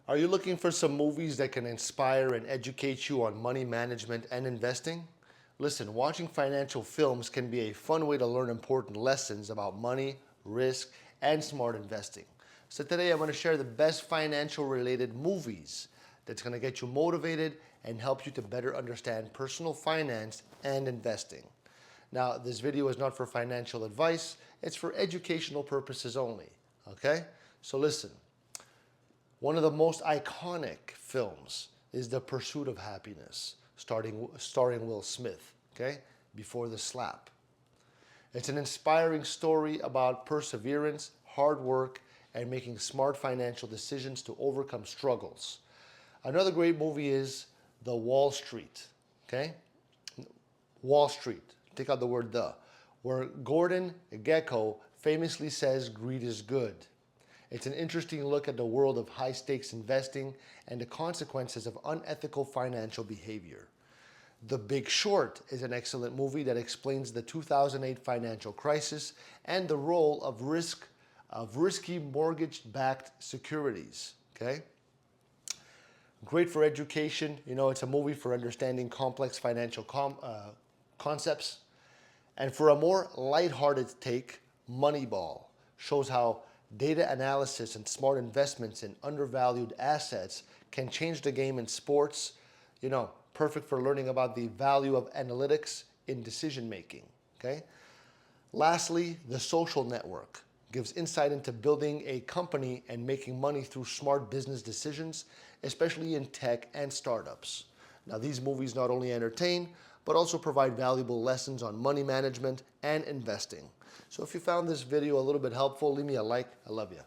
Are you looking for some movies that can inspire and educate you on money management and investing? Listen, watching financial films can be a fun way to learn important lessons about money, risk, and smart investing. So today I'm going to share the best financial related movies that's going to get you motivated and help you to better understand personal finance and investing. Now, this video is not for financial advice, it's for educational purposes only. Okay? So listen. One of the most iconic films is The Pursuit of Happyness, starring Will Smith, okay? Before the Slap. It's an inspiring story about perseverance, hard work, and making smart financial decisions to overcome struggles. Another great movie is The Wall Street, okay? Wall Street, take out the word the, where Gordon Gekko famously says greed is good. It's an interesting look at the world of high-stakes investing and the consequences of unethical financial behavior. The Big Short is an excellent movie that explains the 2008 financial crisis and the role of risky mortgage-backed securities. Okay? Great for education. You know, it's a movie for understanding complex financial concepts. And for a more lighthearted take, Moneyball shows how data analysis and smart investments in undervalued assets can change the game in sports. You know, perfect for learning about the value of analytics in decision making. Okay. Lastly, The Social Network gives insight into building a company and making money through smart business decisions, especially in tech and startups. Now, these movies not only entertain, but also provide valuable lessons on money management and investing. So if you found this video a little bit helpful, leave me a like. I love you.